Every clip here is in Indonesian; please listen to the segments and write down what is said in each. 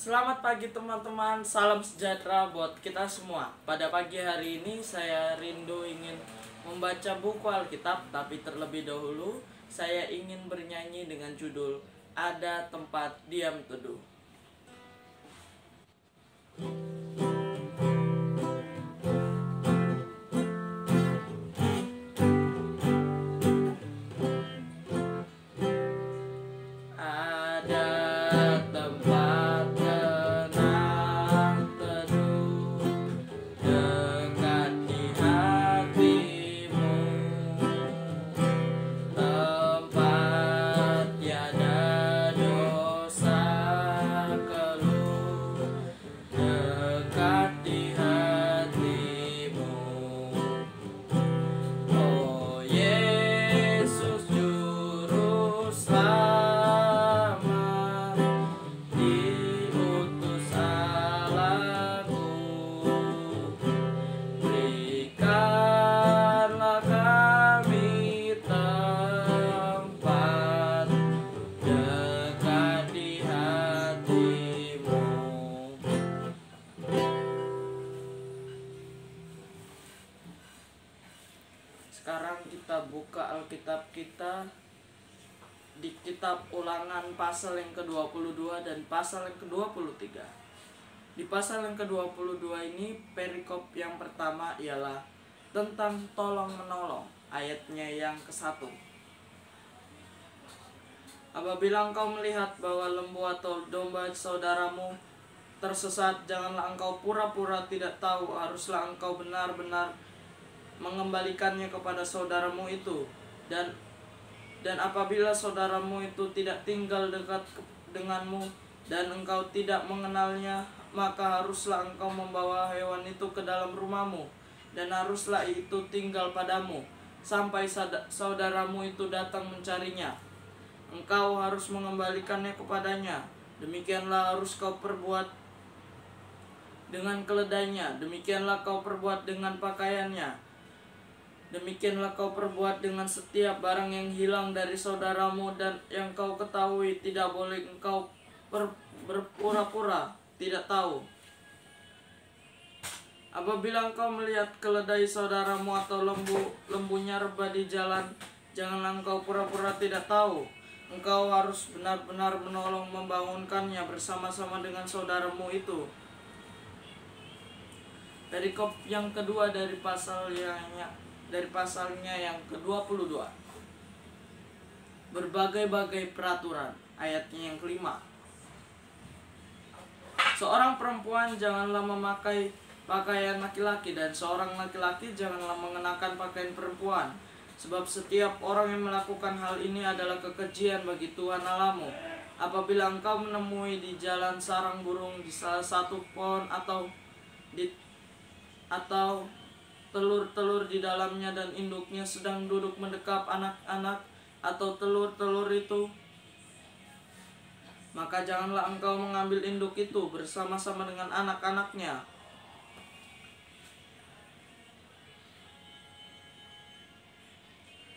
Selamat pagi teman-teman, salam sejahtera buat kita semua. Pada pagi hari ini saya rindu ingin membaca buku Alkitab, tapi terlebih dahulu saya ingin bernyanyi dengan judul Ada Tempat Diam Teduh. Ada tempat tenang teduh dekat di hatimu, tempat tiada dosa keluh dekat di hatimu. Oh Yesus Juru Selamat, diutus Allahku, berikanlah kami tempat dekat di hatimu. Sekarang kita buka Alkitab kita di kitab Ulangan pasal yang ke-22 dan pasal yang ke-23. Di pasal yang ke-22 ini perikop yang pertama ialah tentang tolong menolong, ayatnya yang ke-1. Apabila engkau melihat bahwa lembu atau domba saudaramu tersesat, janganlah engkau pura-pura tidak tahu, haruslah engkau benar-benar mengembalikannya kepada saudaramu itu. Dan apabila saudaramu itu tidak tinggal dekat denganmu dan engkau tidak mengenalnya, maka haruslah engkau membawa hewan itu ke dalam rumahmu, dan haruslah itu tinggal padamu sampai saudaramu itu datang mencarinya. Engkau harus mengembalikannya kepadanya. Demikianlah harus kau perbuat dengan keledainya, demikianlah kau perbuat dengan pakaiannya. Demikianlah kau perbuat dengan setiap barang yang hilang dari saudaramu, dan yang kau ketahui tidak boleh engkau berpura-pura tidak tahu. Apabila engkau melihat keledai saudaramu atau lembunya rebah di jalan, janganlah engkau pura-pura tidak tahu. Engkau harus benar-benar menolong membangunkannya bersama-sama dengan saudaramu itu. Perikop yang kedua dari pasalnya yang ke-22. Berbagai-bagai peraturan, ayatnya yang ke-5. Seorang perempuan janganlah memakai pakaian laki-laki, dan seorang laki-laki janganlah mengenakan pakaian perempuan, sebab setiap orang yang melakukan hal ini adalah kekejian bagi Tuhan Allahmu. Apabila engkau menemui di jalan sarang burung di salah satu pohon atau telur-telur di dalamnya, dan induknya sedang duduk mendekap anak-anak atau telur-telur itu, maka janganlah engkau mengambil induk itu bersama-sama dengan anak-anaknya.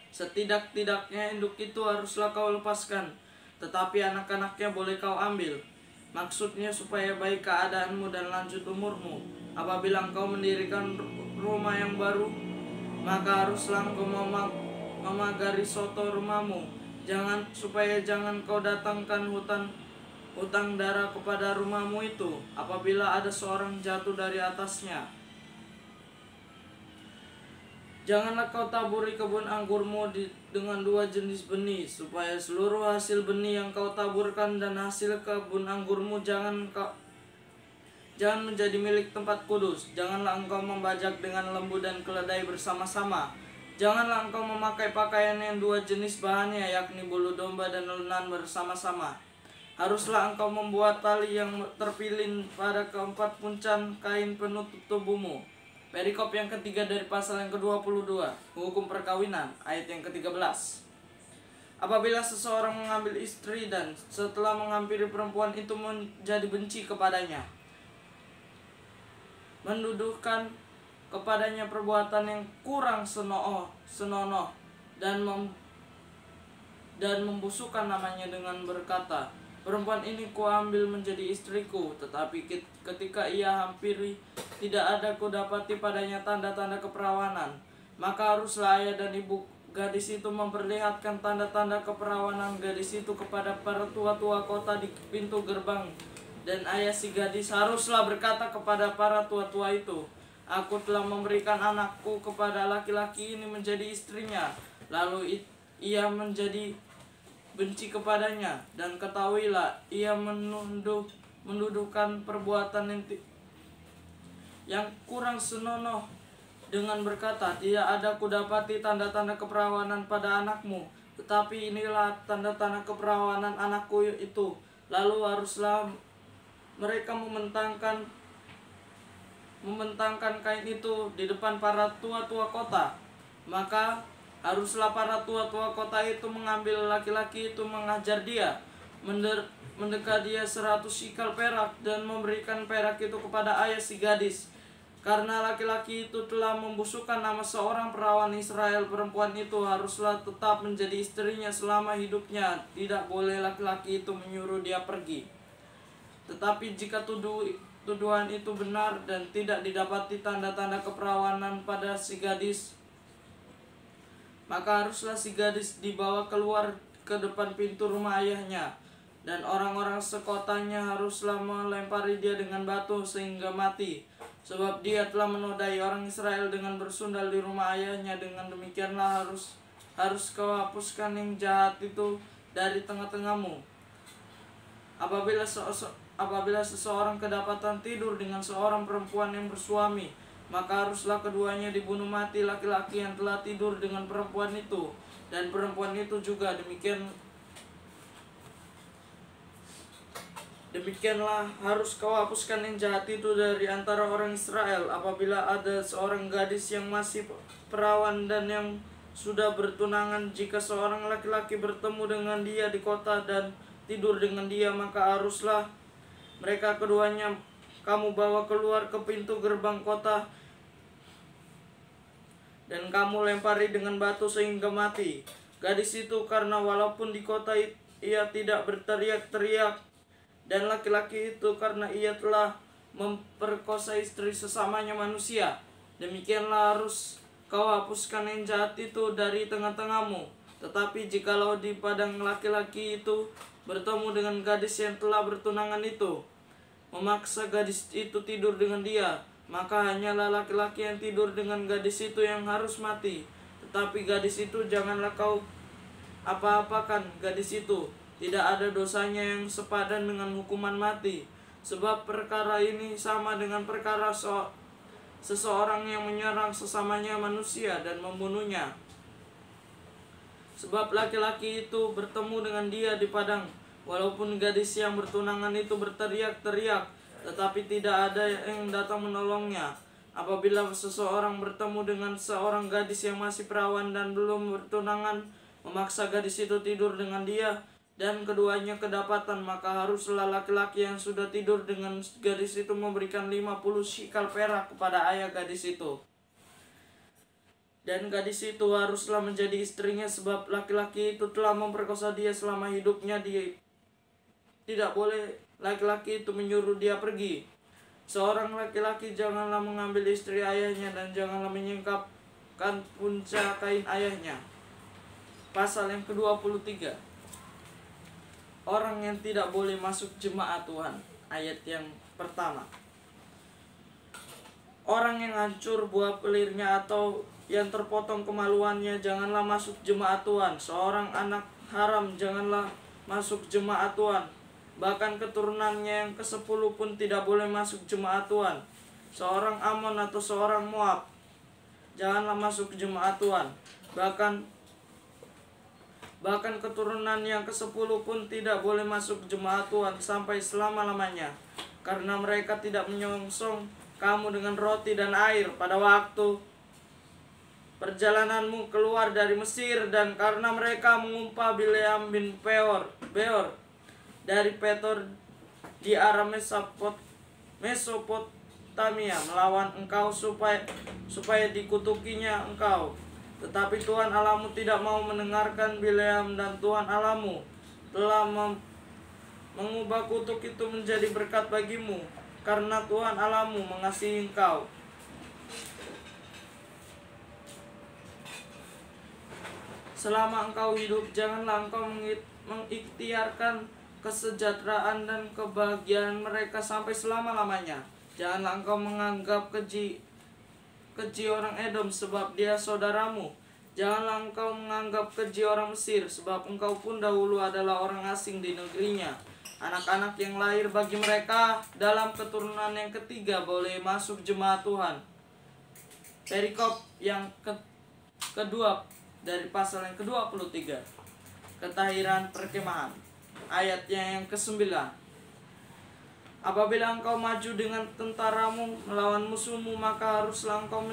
Setidak-tidaknya induk itu haruslah kau lepaskan, tetapi anak-anaknya boleh kau ambil. Maksudnya supaya baik keadaanmu dan lanjut umurmu. Apabila engkau mendirikan rumah yang baru, maka haruslah engkau memagari soto rumahmu. Supaya jangan kau datangkan hutang darah kepada rumahmu itu, apabila ada seorang jatuh dari atasnya. Janganlah kau taburi kebun anggurmu dengan dua jenis benih, supaya seluruh hasil benih yang kau taburkan dan hasil kebun anggurmu jangan menjadi milik tempat kudus. Janganlah engkau membajak dengan lembu dan keledai bersama-sama. Janganlah engkau memakai pakaian yang dua jenis bahannya, yakni bulu domba dan lenan bersama-sama. Haruslah engkau membuat tali yang terpilin pada keempat puncan kain penutup tubuhmu. Perikop yang ketiga dari pasal yang ke-22, hukum perkawinan, ayat yang ke-13. Apabila seseorang mengambil istri dan setelah menghampiri perempuan itu menjadi benci kepadanya, menduduhkan kepadanya perbuatan yang kurang senonoh dan membusukkan namanya dengan berkata, perempuan ini kuambil menjadi istriku. Tetapi ketika ia hampiri, tidak ada kudapati padanya tanda-tanda keperawanan. Maka haruslah ayah dan ibu gadis itu memperlihatkan tanda-tanda keperawanan gadis itu kepada para tua-tua kota di pintu gerbang. Dan ayah si gadis haruslah berkata kepada para tua-tua itu, aku telah memberikan anakku kepada laki-laki ini menjadi istrinya. Lalu ia menjadi benci kepadanya, dan ketahuilah ia menduduhkan perbuatan yang kurang senonoh dengan berkata, tidak ada kudapati tanda-tanda keperawanan pada anakmu, tetapi inilah tanda-tanda keperawanan anakku itu. Lalu haruslah mereka membentangkan kain itu di depan para tua-tua kota. Maka haruslah para tua-tua kota itu mengambil laki-laki itu, mengajar dia, mendeka dia 100 sikal perak, dan memberikan perak itu kepada ayah si gadis. Karena laki-laki itu telah membusukkan nama seorang perawan Israel, perempuan itu haruslah tetap menjadi istrinya selama hidupnya. Tidak boleh laki-laki itu menyuruh dia pergi. Tetapi jika tuduhan itu benar dan tidak didapati tanda-tanda keperawanan pada si gadis, maka haruslah si gadis dibawa keluar ke depan pintu rumah ayahnya, dan orang-orang sekotanya haruslah melempari dia dengan batu sehingga mati, sebab dia telah menodai orang Israel dengan bersundal di rumah ayahnya. Dengan demikianlah harus kau hapuskan yang jahat itu dari tengah-tengahmu. Apabila seseorang kedapatan tidur dengan seorang perempuan yang bersuami, maka haruslah keduanya dibunuh mati, laki-laki yang telah tidur dengan perempuan itu, dan perempuan itu juga. Demikianlah harus kau hapuskan yang jahat itu dari antara orang Israel. Apabila ada seorang gadis yang masih perawan dan yang sudah bertunangan, jika seorang laki-laki bertemu dengan dia di kota dan tidur dengan dia, maka haruslah mereka keduanya kamu bawa keluar ke pintu gerbang kota, dan kamu lempari dengan batu sehingga mati gadis itu. Karena walaupun di kota ia tidak berteriak-teriak, dan laki-laki itu karena ia telah memperkosa istri sesamanya manusia, demikianlah harus kau hapuskan yang jahat itu dari tengah-tengahmu. Tetapi jikalau di padang laki-laki itu bertemu dengan gadis yang telah bertunangan itu, memaksa gadis itu tidur dengan dia, maka hanyalah laki-laki yang tidur dengan gadis itu yang harus mati. Tetapi gadis itu janganlah kau apa-apakan gadis itu. Tidak ada dosanya yang sepadan dengan hukuman mati, sebab perkara ini sama dengan perkara seseorang yang menyerang sesamanya manusia dan membunuhnya. Sebab laki-laki itu bertemu dengan dia di padang, walaupun gadis yang bertunangan itu berteriak-teriak, tetapi tidak ada yang datang menolongnya. Apabila seseorang bertemu dengan seorang gadis yang masih perawan dan belum bertunangan, memaksa gadis itu tidur dengan dia, dan keduanya kedapatan, maka haruslah laki-laki yang sudah tidur dengan gadis itu memberikan 50 sikal perak kepada ayah gadis itu. Dan gadis itu haruslah menjadi istrinya, sebab laki-laki itu telah memperkosa dia selama hidupnya. Dia tidak boleh laki-laki itu menyuruh dia pergi. Seorang laki-laki janganlah mengambil istri ayahnya, dan janganlah menyingkapkan punca kain ayahnya. Pasal yang ke-23. Orang yang tidak boleh masuk jemaat Tuhan. Ayat yang pertama. Orang yang hancur buah pelirnya atau yang terpotong kemaluannya janganlah masuk jemaat Tuhan. Seorang anak haram janganlah masuk jemaat Tuhan. Bahkan keturunannya yang ke-10 pun tidak boleh masuk jemaat Tuhan. Seorang Amon atau seorang Moab janganlah masuk jemaat Tuhan. Bahkan keturunan yang ke-10 pun tidak boleh masuk jemaat Tuhan sampai selama-lamanya. Karena mereka tidak menyongsong kamu dengan roti dan air pada waktu perjalananmu keluar dari Mesir, dan karena mereka mengumpah Bileam bin Beor dari Petor di arah Mesopotamia melawan engkau supaya dikutukinya engkau. Tetapi Tuhan Allahmu tidak mau mendengarkan Bileam, dan Tuhan Allahmu telah mengubah kutuk itu menjadi berkat bagimu, karena Tuhan Allahmu mengasihi engkau. Selama engkau hidup, janganlah engkau mengikhtiarkan kesejahteraan dan kebahagiaan mereka sampai selama-lamanya. Janganlah engkau menganggap keji orang Edom, sebab dia saudaramu. Janganlah engkau menganggap keji orang Mesir, sebab engkau pun dahulu adalah orang asing di negerinya. Anak-anak yang lahir bagi mereka dalam keturunan yang ketiga boleh masuk jemaat Tuhan. Perikop yang kedua dari pasal yang ke-23, ketahiran perkemahan, ayatnya yang ke-9. Apabila engkau maju dengan tentaramu melawan musuhmu, maka haruslah engkau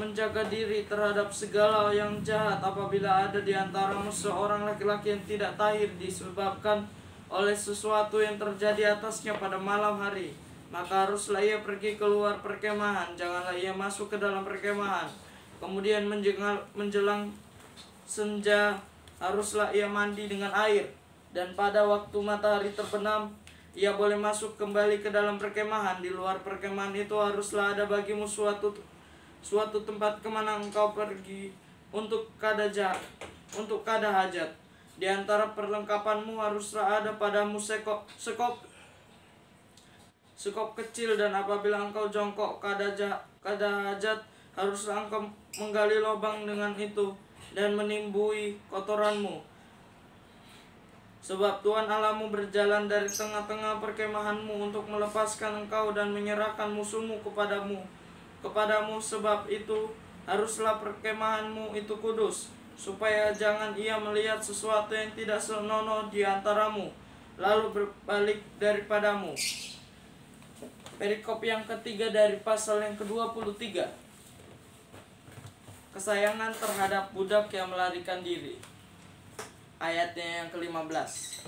menjaga diri terhadap segala yang jahat. Apabila ada di antaramu seorang laki-laki yang tidak tahir disebabkan oleh sesuatu yang terjadi atasnya pada malam hari, maka haruslah ia pergi keluar perkemahan, janganlah ia masuk ke dalam perkemahan. Kemudian menjelang senja haruslah ia mandi dengan air, dan pada waktu matahari terbenam ia boleh masuk kembali ke dalam perkemahan. Di luar perkemahan itu haruslah ada bagimu suatu tempat kemana engkau pergi untuk kada hajat. Di antara perlengkapanmu haruslah ada padamu sekop kecil, dan apabila engkau jongkok kada hajat, haruslah engkau menggali lubang dengan itu dan menimbui kotoranmu. Sebab Tuhan Allahmu berjalan dari tengah-tengah perkemahanmu untuk melepaskan engkau dan menyerahkan musuhmu kepadamu. Sebab itu haruslah perkemahanmu itu kudus, supaya jangan ia melihat sesuatu yang tidak senonoh di antaramu, lalu berbalik daripadamu. Perikop yang ketiga dari pasal yang ke-23, kesayangan terhadap budak yang melarikan diri, ayatnya yang ke-15.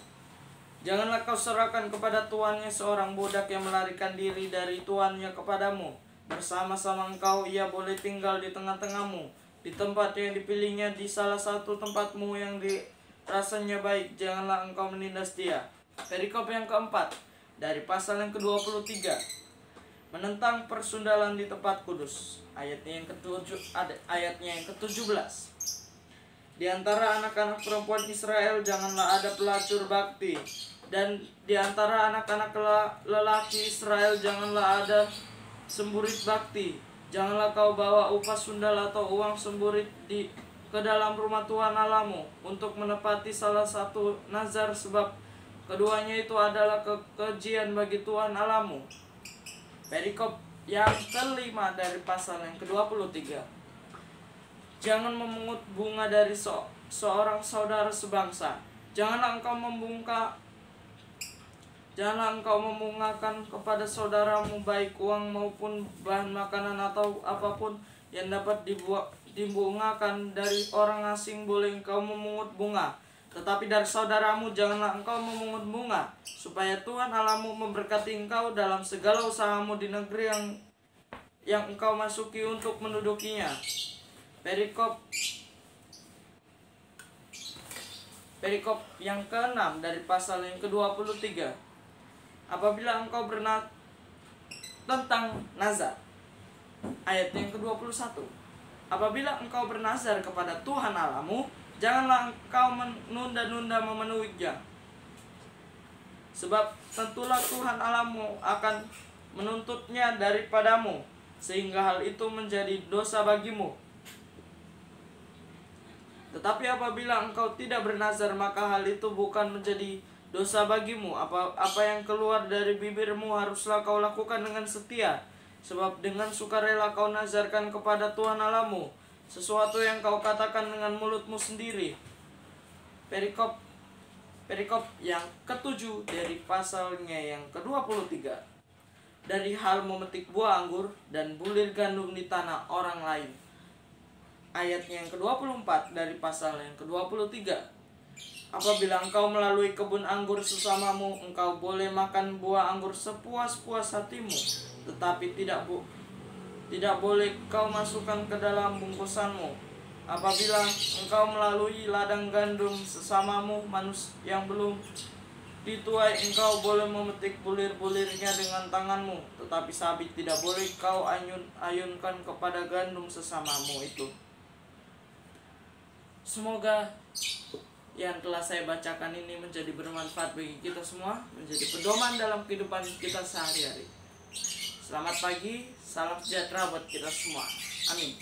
Janganlah kau serahkan kepada tuannya seorang budak yang melarikan diri dari tuannya kepadamu. Bersama-sama engkau ia boleh tinggal di tengah-tengahmu, di tempat yang dipilihnya, di salah satu tempatmu yang dirasanya baik. Janganlah engkau menindas dia. Perikop yang keempat dari pasal yang ke-23, menentang persundalan di tempat kudus, ayatnya yang ke-17. Di antara anak-anak perempuan Israel janganlah ada pelacur bakti, dan di antara anak-anak lelaki Israel janganlah ada semburit bakti. Janganlah kau bawa upah sundal atau uang semburit ke dalam rumah Tuhan Allahmu untuk menepati salah satu nazar, sebab keduanya itu adalah kekejian bagi Tuhan Allahmu. Perikop yang kelima dari pasal yang ke-23, jangan memungut bunga dari seorang saudara sebangsa. Janganlah engkau membungakan kepada saudaramu baik uang maupun bahan makanan atau apapun yang dapat dibungakan. Dari orang asing boleh engkau memungut bunga, tetapi dari saudaramu janganlah engkau memungut bunga, supaya Tuhan Allahmu memberkati engkau dalam segala usahamu di negeri yang engkau masuki untuk mendudukinya. Perikop yang ke-6 dari pasal yang ke-23, apabila engkau tentang nazar, ayat yang ke-21. Apabila engkau bernazar kepada Tuhan Allahmu, janganlah engkau menunda-nunda memenuhinya, sebab tentulah Tuhan Allahmu akan menuntutnya daripadamu, sehingga hal itu menjadi dosa bagimu. Tetapi apabila engkau tidak bernazar, maka hal itu bukan menjadi dosa bagimu. Apa yang keluar dari bibirmu haruslah kau lakukan dengan setia, sebab dengan sukarela kau nazarkan kepada Tuhan Allahmu sesuatu yang kau katakan dengan mulutmu sendiri. Perikop yang ke-7 dari pasalnya yang ke-23, dari hal memetik buah anggur dan bulir gandum di tanah orang lain, ayatnya yang ke-24 dari pasal yang ke-23. Apabila engkau melalui kebun anggur sesamamu, engkau boleh makan buah anggur sepuas-puas hatimu, tetapi tidak boleh kau masukkan ke dalam bungkusanmu. Apabila engkau melalui ladang gandum sesamamu yang belum Di tuai engkau boleh memetik bulir-bulirnya dengan tanganmu, tetapi sabit tidak boleh kau ayunkan kepada gandum sesamamu itu. Semoga yang telah saya bacakan ini menjadi bermanfaat bagi kita semua, menjadi pedoman dalam kehidupan kita sehari-hari. Selamat pagi, salam sejahtera buat kita semua. Amin.